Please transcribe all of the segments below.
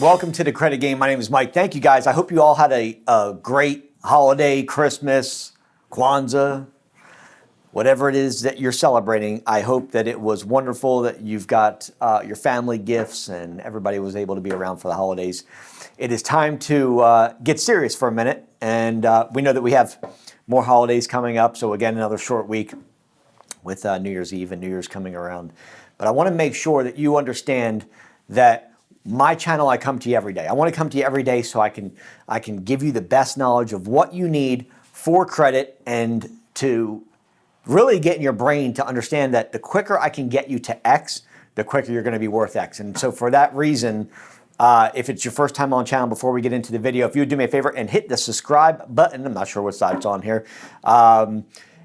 Welcome to the Credit Game. My name is Mike. Thank you guys. I hope you all had a great holiday, Christmas, Kwanzaa, whatever it is that you're celebrating. I hope that it was wonderful, that you've got your family gifts and everybody was able to be around for the holidays. It is time to get serious for a minute. And we know that we have more holidays coming up. So again, another short week with New Year's Eve and New Year's coming around. But I want to make sure that you understand that my channel, I come to you every day. I want to come to you every day so I can give you the best knowledge of what you need for credit and to really get in your brain to understand that the quicker I can get you to X, the quicker you're going to be worth X. And so for that reason, if it's your first time on the channel, before we get into the video, if you would do me a favor and hit the subscribe button. I'm not sure what side it's on here.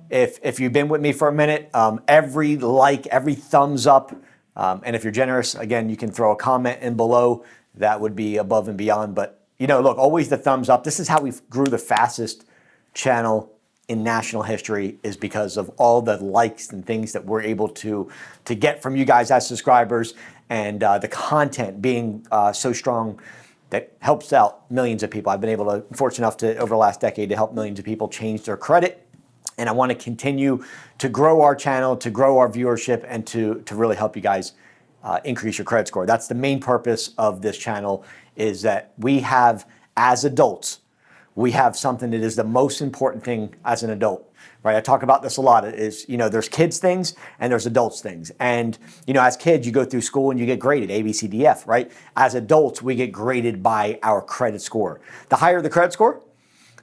If you've been with me for a minute, every like, every thumbs up, and if you're generous, again, you can throw a comment in below. That would be above and beyond. But, you know, look, always the thumbs up. This is how we grew the fastest channel in national history, is because of all the likes and things that we're able to get from you guys as subscribers, and the content being so strong that helps out millions of people. I've been able to, fortunate enough to, over the last decade, to help millions of people change their credit. And I want to continue to grow our channel, to grow our viewership, and to really help you guys increase your credit score. That's the main purpose of this channel, is that we have, as adults, we have something that is the most important thing as an adult, right? I talk about this a lot. Is, you know, there's kids things and there's adults things. And, you know, as kids, you go through school and you get graded A, B, C, D, F, right? As adults, we get graded by our credit score. The higher the credit score,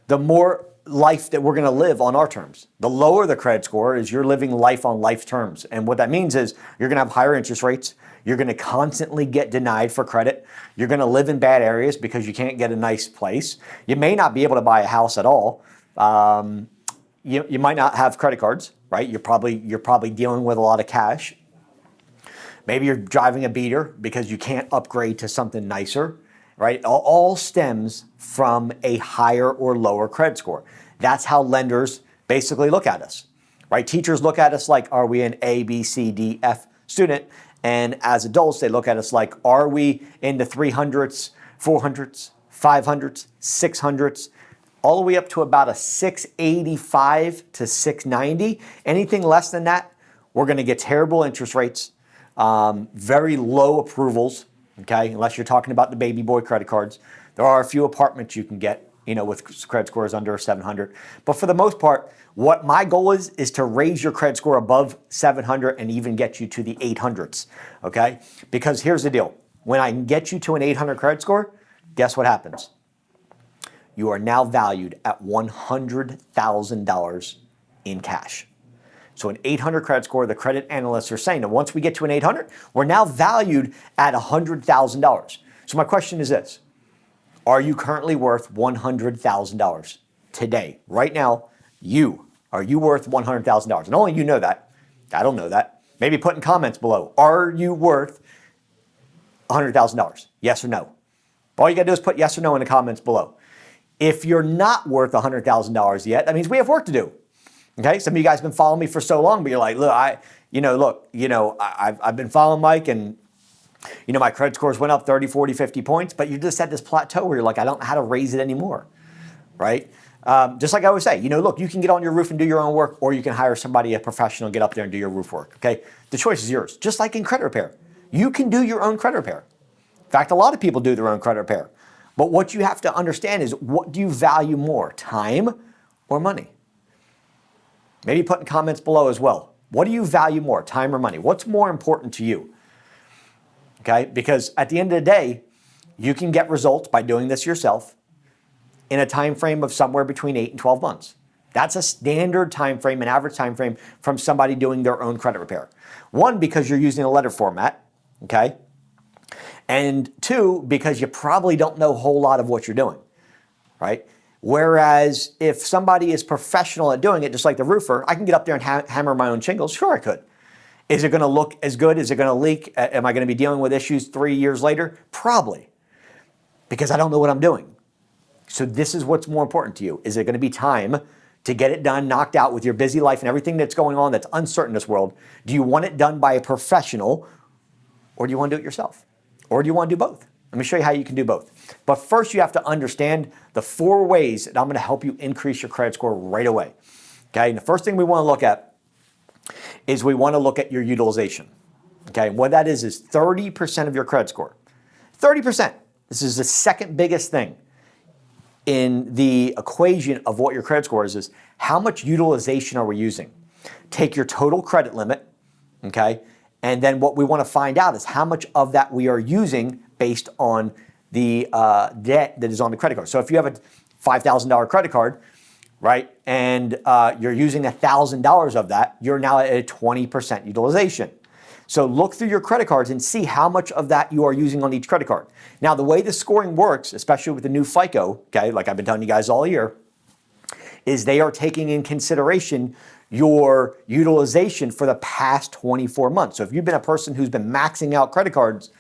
the more life that we're going to live on our terms. The lower the credit score is, you're living life on life's terms. And what that means is you're going to have higher interest rates. You're going to constantly get denied for credit. You're going to live in bad areas because you can't get a nice place. You may not be able to buy a house at all. You might not have credit cards, right? You're probably dealing with a lot of cash. Maybe you're driving a beater because you can't upgrade to something nicer, right? It all stems from a higher or lower credit score. That's how lenders basically look at us, right? Teachers look at us like, are we an A, B, C, D, F student? And as adults, they look at us like, are we in the 300s, 400s, 500s, 600s, all the way up to about a 685 to 690. Anything less than that, we're going to get terrible interest rates, very low approvals, okay, unless you're talking about the baby boy credit cards. There are a few apartments you can get, you know, with credit scores under 700. But for the most part, what my goal is to raise your credit score above 700 and even get you to the 800s, okay? Because here's the deal. When I can get you to an 800 credit score, guess what happens? You are now valued at $100,000 in cash. So an 800 credit score, the credit analysts are saying that once we get to an 800, we're now valued at $100,000. So my question is this: are you currently worth $100,000 today, right now? Are you worth $100,000? And only you know that. I don't know that. Maybe put in comments below. Are you worth $100,000? Yes or no? All you got to do is put yes or no in the comments below. If you're not worth $100,000 yet, that means we have work to do. Okay, some of you guys have been following me for so long, but you're like, look, I've been following Mike, and you know, my credit scores went up 30, 40, 50 points, but you're just at this plateau where you're like, I don't know how to raise it anymore, right? Just like I always say, you know, look, you can get on your roof and do your own work, or you can hire somebody, a professional, get up there and do your roof work, okay? The choice is yours. Just like in credit repair, you can do your own credit repair. In fact, a lot of people do their own credit repair. But what you have to understand is, what do you value more, time or money? Maybe put in comments below as well. What do you value more, time or money? What's more important to you? Okay, because at the end of the day, you can get results by doing this yourself in a time frame of somewhere between 8 and 12 months. That's a standard time frame, an average time frame from somebody doing their own credit repair. One, because you're using a letter format, okay? And two, because you probably don't know a whole lot of what you're doing, right? Whereas if somebody is professional at doing it, just like the roofer, I can get up there and hammer my own shingles. Sure, I could. Is it going to look as good? Is it going to leak? Am I going to be dealing with issues 3 years later? Probably, because I don't know what I'm doing. So this is what's more important to you. Is it going to be time to get it done, knocked out with your busy life and everything that's going on that's uncertain in this world? Do you want it done by a professional, or do you want to do it yourself? Or do you want to do both? Let me show you how you can do both. But first, you have to understand the 4 ways that I'm going to help you increase your credit score right away. Okay, and the first thing we want to look at is we want to look at your utilization. Okay, what that is 30% of your credit score. 30%. This is the second biggest thing in the equation of what your credit score is how much utilization are we using? Take your total credit limit, okay, and then what we want to find out is how much of that we are using based on the debt that is on the credit card. So if you have a $5,000 credit card, right, and you're using $1,000 of that, you're now at a 20% utilization. So look through your credit cards and see how much of that you are using on each credit card. Now, the way the scoring works, especially with the new FICO, okay, like I've been telling you guys all year, is they are taking in consideration your utilization for the past 24 months. So if you've been a person who's been maxing out credit cards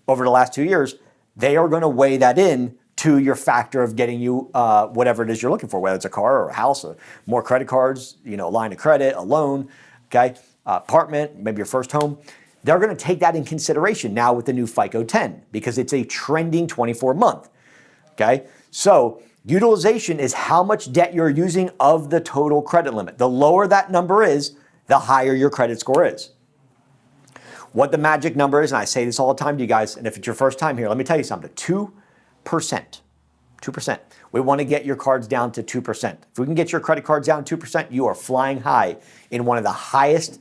over the last 2 years, they are going to weigh that in to your factor of getting you whatever it is you're looking for, whether it's a car or a house, or more credit cards, a line of credit, a loan, okay, apartment, maybe your first home. They're going to take that in consideration now with the new FICO 10 because it's a trending 24 month. Okay, so utilization is how much debt you're using of the total credit limit. The lower that number is, the higher your credit score is. What the magic number is, and I say this all the time to you guys, and if it's your first time here, let me tell you something, 2%. 2%. We want to get your cards down to 2%. If we can get your credit cards down to 2%, you are flying high in one of the highest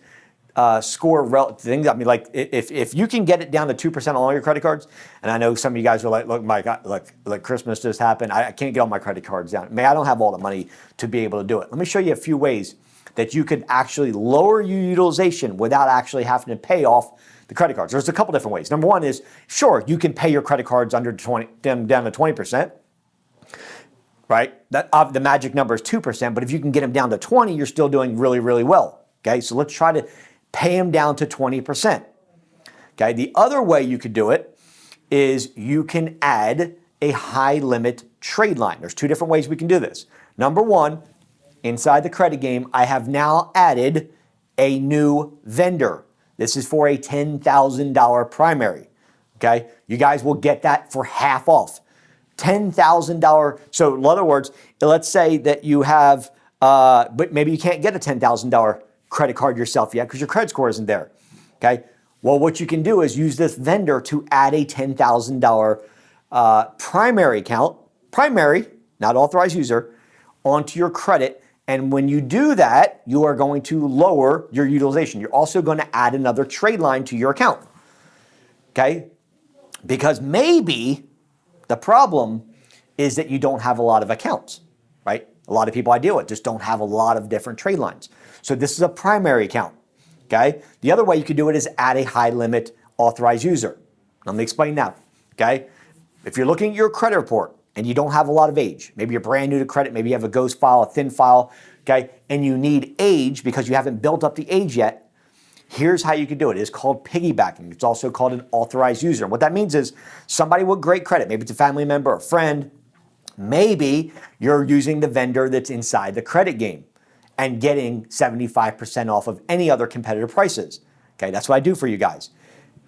score things. I mean, like if you can get it down to 2% on all your credit cards, and I know some of you guys are like, look, Mike, like Christmas just happened. I can't get all my credit cards down. I don't have all the money to be able to do it. Let me show you a few ways that you could actually lower your utilization without actually having to pay off the credit cards. There's a couple different ways. Number one is, sure, you can pay your credit cards down to 20%, right? The magic number is 2%, but if you can get them down to 20, you're still doing really, really well. Okay, so let's try to pay them down to 20%. Okay, the other way you could do it is you can add a high limit trade line. There's 2 different ways we can do this. Number one, inside the credit game, I have now added a new vendor. This is for a $10,000 primary. Okay, you guys will get that for half off. $10,000. So in other words, let's say that you have, but maybe you can't get a $10,000 credit card yourself yet because your credit score isn't there. Okay. Well, what you can do is use this vendor to add a $10,000 primary account, primary, not authorized user, onto your credit. And when you do that, you are going to lower your utilization. You're also going to add another trade line to your account. Okay. Because maybe the problem is that you don't have a lot of accounts, right? A lot of people I deal with just don't have a lot of different trade lines. So this is a primary account, okay? The other way you could do it is add a high limit authorized user. Let me explain that, okay? If you're looking at your credit report and you don't have a lot of age, maybe you're brand new to credit, maybe you have a ghost file, a thin file, okay? And you need age because you haven't built up the age yet, here's how you can do it. It's called piggybacking. It's also called an authorized user. And what that means is somebody with great credit, maybe it's a family member, a friend, maybe you're using the vendor that's inside the credit game and getting 75% off of any other competitive prices. Okay, that's what I do for you guys.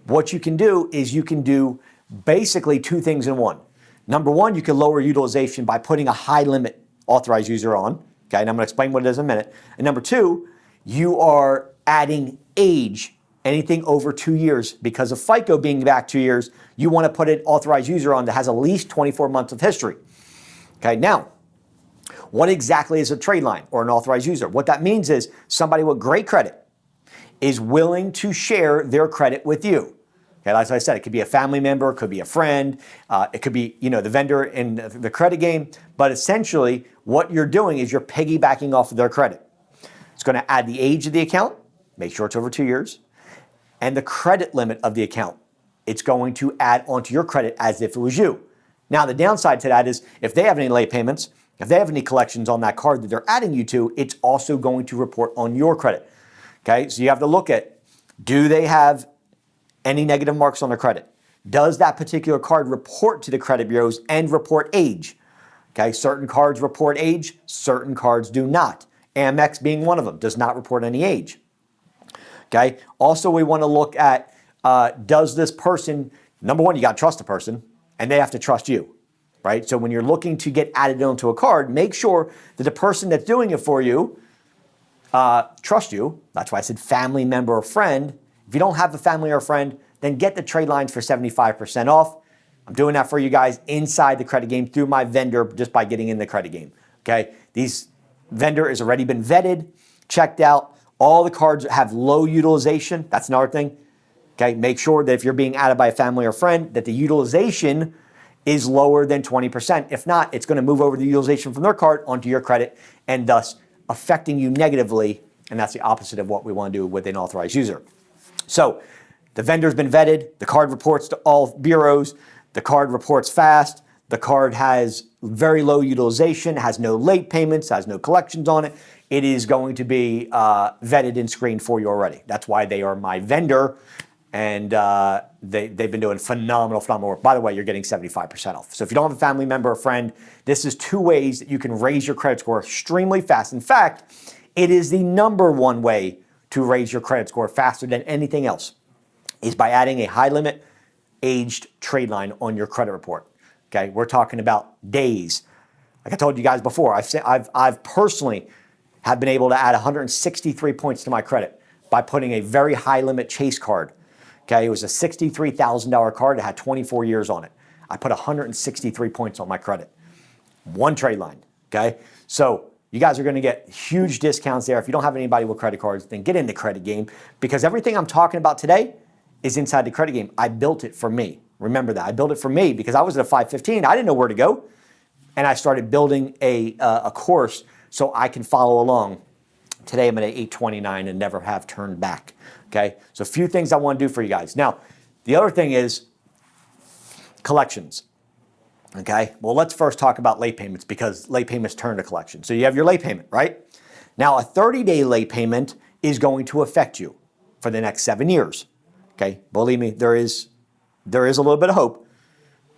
What you can do is you can do basically 2 things in one. Number one, you can lower utilization by putting a high limit authorized user on. Okay, and I'm gonna explain what it is in a minute. And number 2, you are adding age, anything over 2 years. Because of FICO being back 2 years, you wanna put an authorized user on that has at least 24 months of history. Okay, now, what exactly is a trade line or an authorized user? What that means is somebody with great credit is willing to share their credit with you. Okay, as I said, it could be a family member, it could be a friend, it could be the vendor in the credit game, but essentially what you're doing is you're piggybacking off of their credit. It's going to add the age of the account, make sure it's over 2 years, and the credit limit of the account. It's going to add onto your credit as if it was you. Now, the downside to that is if they have any late payments, if they have any collections on that card that they're adding you to, it's also going to report on your credit. Okay, so you have to look at, do they have any negative marks on their credit? Does that particular card report to the credit bureaus and report age? Okay, certain cards report age, certain cards do not. Amex being one of them, does not report any age. Okay, also we want to look at, does this person, number one, you got to trust the person. and they have to trust you, right? So when you're looking to get added onto a card, make sure that the person that's doing it for you trust you. That's why I said family member or friend. If you don't have a family or a friend, then get the trade lines for 75% off. I'm doing that for you guys inside the credit game through my vendor just by getting in the credit game, okay? These vendor has already been vetted, checked out. All the cards have low utilization. That's another thing, okay? Make sure that if you're being added by a family or friend, that the utilization is lower than 20%. If not, it's gonna move over the utilization from their card onto your credit and thus affecting you negatively, and that's the opposite of what we want to do with an authorized user. So the vendor's been vetted, the card reports to all bureaus, the card reports fast, the card has very low utilization, has no late payments, has no collections on it. It is going to be vetted and screened for you already. That's why they are my vendor, and they've been doing phenomenal work. By the way, you're getting 75% off. So if you don't have a family member or friend, this is 2 ways that you can raise your credit score extremely fast. In fact, it is the #1 way to raise your credit score faster than anything else, is by adding a high limit aged trade line on your credit report. Okay, we're talking about days. Like I told you guys before, I've personally have been able to add 163 points to my credit by putting a very high limit Chase card. Okay, it was a $63,000 card that had 24 years on it. I put 163 points on my credit. 1 trade line, okay? So you guys are gonna get huge discounts there. If you don't have anybody with credit cards, then get in the credit game, because everything I'm talking about today is inside the credit game. I built it for me. Remember that, I built it for me because I was at a 515. I didn't know where to go. And I started building a course so I can follow along. Today I'm at 829 and never have turned back, okay? So a few things I wanna do for you guys. Now, the other thing is collections, okay? Well, let's first talk about late payments, because late payments turn to collection. So you have your late payment, right? Now, a 30-day late payment is going to affect you for the next 7 years, okay? Believe me, there is a little bit of hope,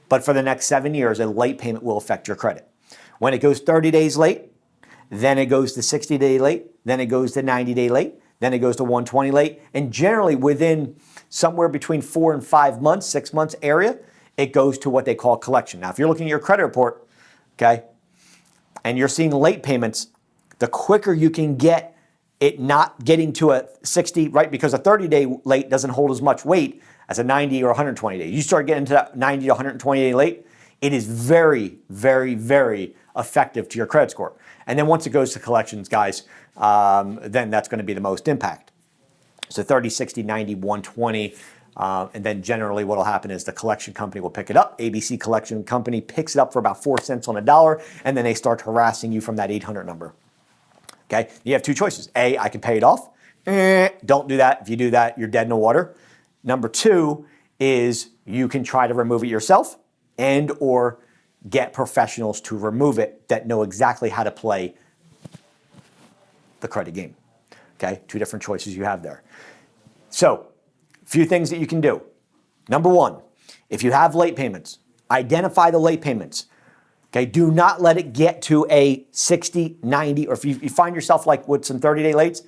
but for the next 7 years, a late payment will affect your credit. When it goes 30 days late, then it goes to 60-day late, then it goes to 90-day late, then it goes to 120 late, and generally within somewhere between 4 and 5 months, 6 months area, it goes to what they call collection. Now, if you're looking at your credit report, okay, and you're seeing late payments, the quicker you can get it not getting to a 60, right? Because a 30-day late doesn't hold as much weight as a 90 or 120 day. You start getting to that 90 to 120 day late, it is very, very, very effective to your credit score. And then once it goes to collections, guys, then that's going to be the most impact. So 30, 60, 90, 120. And then generally what will happen is the collection company will pick it up. ABC Collection Company picks it up for about 4 cents on a dollar, and then they start harassing you from that 800 number. Okay, you have 2 choices. A, I can pay it off. Don't do that. If you do that, you're dead in the water. Number 2 is you can try to remove it yourself and or get professionals to remove it that know exactly how to play the credit game. Okay, 2 different choices you have there. So, a few things that you can do. Number 1, if you have late payments, identify the late payments. Okay, do not let it get to a 60, 90, or if you find yourself like with some 30-day lates,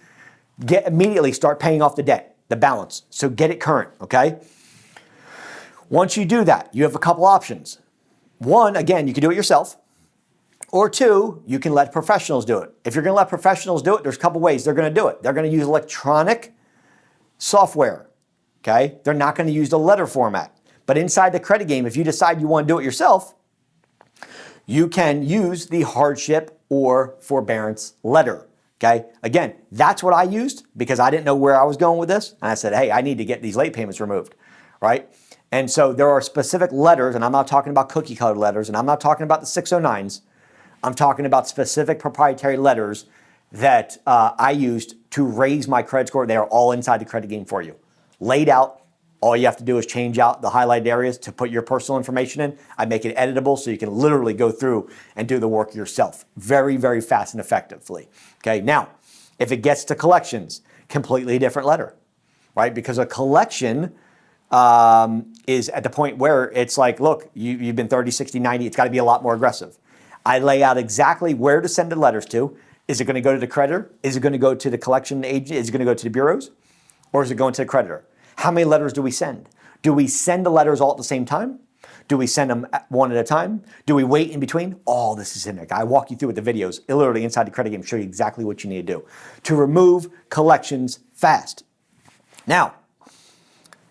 immediately start paying off the debt, the balance. So get it current, okay? Once you do that, you have a couple options. 1, again, you can do it yourself. Or 2, you can let professionals do it. If you're gonna let professionals do it, there's a couple ways they're gonna do it. They're gonna use electronic software, okay? They're not gonna use the letter format. But inside the credit game, if you decide you wanna do it yourself, you can use the hardship or forbearance letter, okay? Again, that's what I used because I didn't know where I was going with this. And I said, hey, I need to get these late payments removed, right? And so there are specific letters, and I'm not talking about cookie cutter letters, and I'm not talking about the 609s. I'm talking about specific proprietary letters that I used to raise my credit score. They are all inside the credit game for you. Laid out, all you have to do is change out the highlighted areas to put your personal information in. I make it editable so you can literally go through and do the work yourself. Very, very fast and effectively. Okay, now, if it gets to collections, completely different letter, right? Because a collection is at the point where it's like, look, you've been 30, 60, 90, it's gotta be a lot more aggressive. I lay out exactly where to send the letters to. Is it gonna go to the creditor? Is it gonna go to the collection agent? Is it gonna go to the bureaus? Or is it going to the creditor? How many letters do we send? Do we send the letters all at the same time? Do we send them one at a time? Do we wait in between? All this is in there. I walk you through with the videos, literally inside the credit game, show you exactly what you need to do to remove collections fast. Now,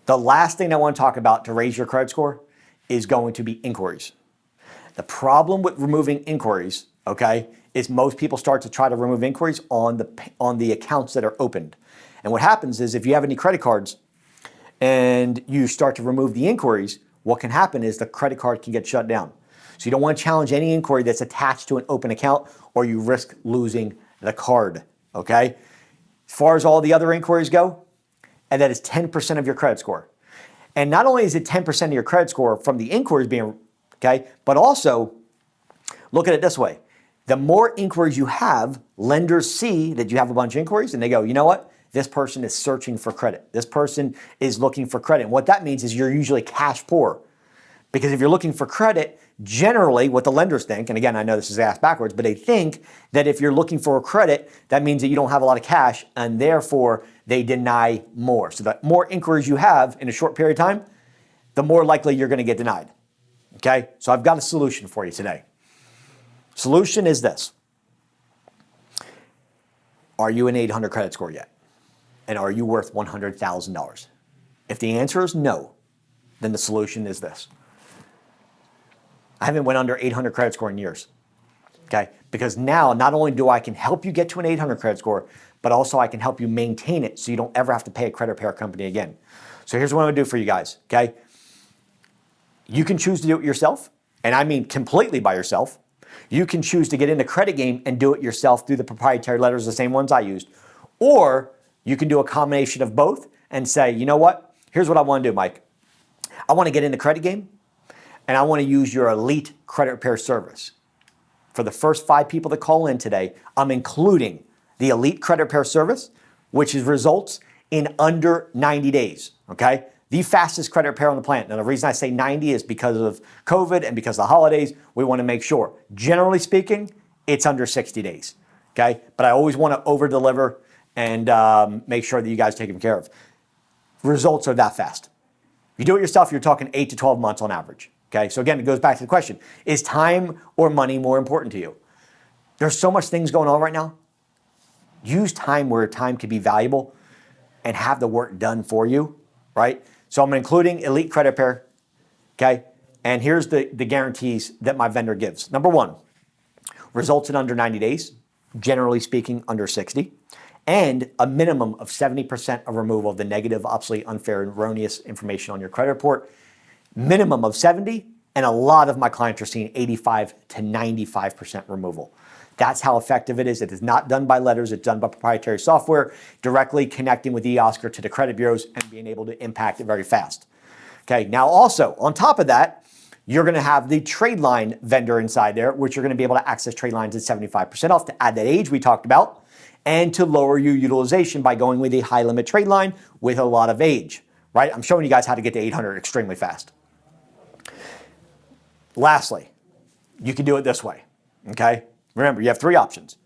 the last thing I want to talk about to raise your credit score is going to be inquiries. The problem with removing inquiries, okay, is most people start to try to remove inquiries on the accounts that are opened. And what happens is if you have any credit cards and you start to remove the inquiries, what can happen is the credit card can get shut down. So you don't want to challenge any inquiry that's attached to an open account or you risk losing the card, okay? As far as all the other inquiries go, and that is 10% of your credit score. And not only is it 10% of your credit score from the inquiries being, okay, but also look at it this way. The more inquiries you have, lenders see that you have a bunch of inquiries and they go, you know what? This person is searching for credit. This person is looking for credit. And what that means is you're usually cash poor. Because if you're looking for credit, generally what the lenders think, and again, I know this is asked backwards, but they think that if you're looking for a credit, that means that you don't have a lot of cash and therefore they deny more. So the more inquiries you have in a short period of time, the more likely you're going to get denied. Okay? So I've got a solution for you today. Solution is this. Are you an 800 credit score yet? And are you worth $100,000? If the answer is no, then the solution is this. I haven't went under 800 credit score in years, okay? Because now not only do I can help you get to an 800 credit score, but also I can help you maintain it so you don't ever have to pay a credit repair company again. So here's what I'm gonna do for you guys, okay? You can choose to do it yourself, and I mean completely by yourself. You can choose to get in the credit game and do it yourself through the proprietary letters, the same ones I used, or you can do a combination of both and say, you know what? Here's what I want to do, Mike. I want to get in the credit game and I want to use your elite credit repair service. For the first 5 people that call in today, I'm including the elite credit repair service, which results in under 90 days, okay? The fastest credit repair on the planet. Now, the reason I say 90 is because of COVID and because of the holidays. We want to make sure. Generally speaking, it's under 60 days, okay? But I always want to over-deliver and make sure that you guys take them care of. Results are that fast. You do it yourself, you're talking 8 to 12 months on average. Okay, so again, it goes back to the question, is time or money more important to you? There's so much things going on right now. Use time where time can be valuable and have the work done for you, right? So I'm including elite credit repair, okay? And here's the guarantees that my vendor gives. Number 1, results in under 90 days, generally speaking, under 60. And a minimum of 70% of removal of the negative, obsolete, unfair, and erroneous information on your credit report. Minimum of 70, and a lot of my clients are seeing 85 to 95% removal. That's how effective it is. It is not done by letters, it's done by proprietary software, directly connecting with eOscar to the credit bureaus and being able to impact it very fast. Okay, now also, on top of that, you're gonna have the trade line vendor inside there, which you're gonna be able to access trade lines at 75% off to add that age we talked about, and to lower your utilization by going with a high limit trade line with a lot of age, right? I'm showing you guys how to get to 800 extremely fast. Lastly, you can do it this way, okay? Remember, you have 3 options.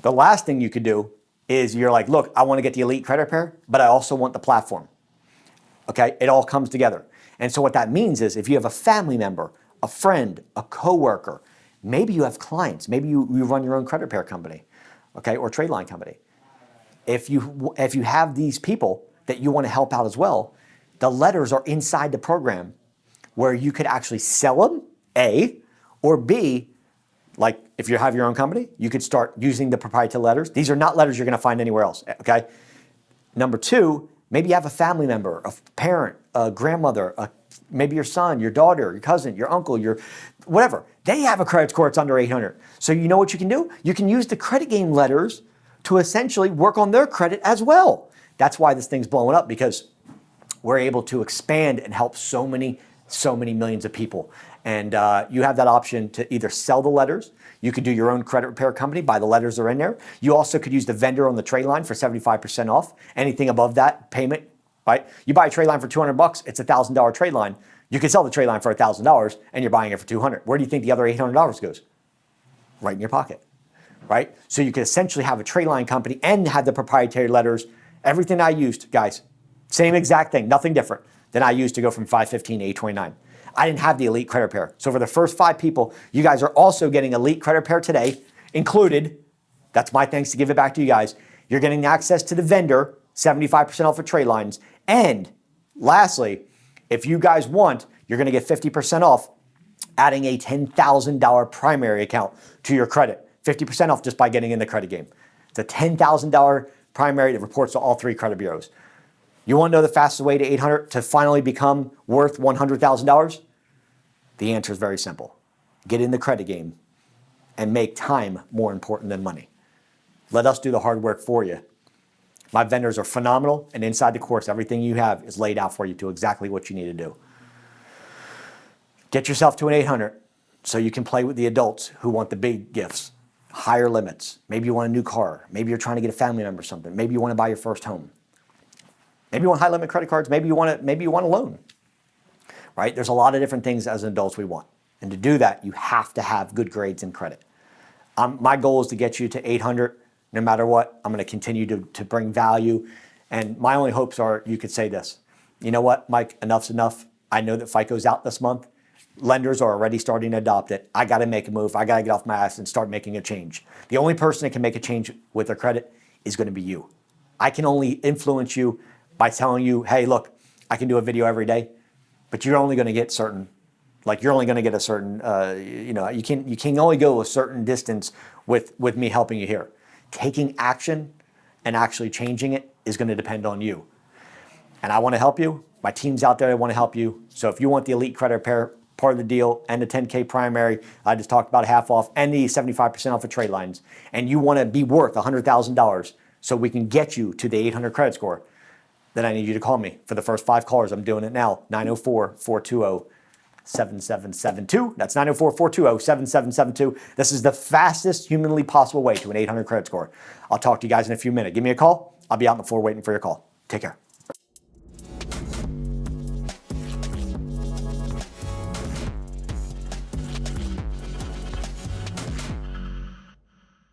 The last thing you could do is you're like, look, I want to get the elite credit repair, but I also want the platform, okay? It all comes together. And so what that means is if you have a family member, a friend, a coworker, maybe you have clients, maybe you run your own credit repair company, okay, or trade line company. If you have these people that you want to help out as well, the letters are inside the program where you could actually sell them, A, or B, like if you have your own company, you could start using the proprietary letters. These are not letters you're going to find anywhere else, okay? Number 2, maybe you have a family member, a parent, a grandmother, maybe your son, your daughter, your cousin, your uncle, your whatever. They have a credit score that's under 800. So you know what you can do? You can use the credit game letters to essentially work on their credit as well. That's why this thing's blowing up, because we're able to expand and help so many millions of people. And you have that option to either sell the letters. You could do your own credit repair company, buy the letters that are in there. You also could use the vendor on the trade line for 75% off. Anything above that payment, right? You buy a trade line for $200, it's a $1,000 trade line. You can sell the trade line for $1,000 and you're buying it for $200. Where do you think the other $800 goes? Right in your pocket, right? So you could essentially have a trade line company and have the proprietary letters. Everything I used, guys, same exact thing, nothing different than I used to go from 515 to 829. I didn't have the elite credit repair. So for the first 5 people, you guys are also getting elite credit repair today, included. That's my thanks to give it back to you guys. You're getting access to the vendor, 75% off of trade lines. And lastly, if you guys want, you're going to get 50% off adding a $10,000 primary account to your credit. 50% off just by getting in the credit game. It's a $10,000 primary that reports to all 3 credit bureaus. You want to know the fastest way to 800 to finally become worth $100,000? The answer is very simple. Get in the credit game and make time more important than money. Let us do the hard work for you. My vendors are phenomenal, and inside the course, everything you have is laid out for you to exactly what you need to do. Get yourself to an 800 so you can play with the adults who want the big gifts, higher limits. Maybe you want a new car. Maybe you're trying to get a family member or something. Maybe you want to buy your first home. Maybe you want high limit credit cards. Maybe you want a loan. Right? There's a lot of different things as adults we want. And to do that, you have to have good grades in credit. My goal is to get you to 800 no matter what. I'm going to continue to bring value. And my only hopes are you could say this. You know what, Mike, enough's enough. I know that FICO's out this month. Lenders are already starting to adopt it. I got to make a move. I got to get off my ass and start making a change. The only person that can make a change with their credit is going to be you. I can only influence you by telling you, hey, look, I can do a video every day, but you're only going to get certain, you're only going to get a certain, you can only go a certain distance with me helping you here. Taking action and actually changing it is going to depend on you. And I want to help you. My team's out there that want to help you. So if you want the elite credit repair part of the deal and the 10K primary, I just talked about half off, and the 75% off of trade lines, and you want to be worth $100,000 so we can get you to the 800 credit score, then I need you to call me. For the first 5 callers, I'm doing it now, 904-420-7772. That's 904-420-7772. This is the fastest humanly possible way to an 800 credit score. I'll talk to you guys in a few minutes. Give me a call. I'll be out on the floor waiting for your call. Take care.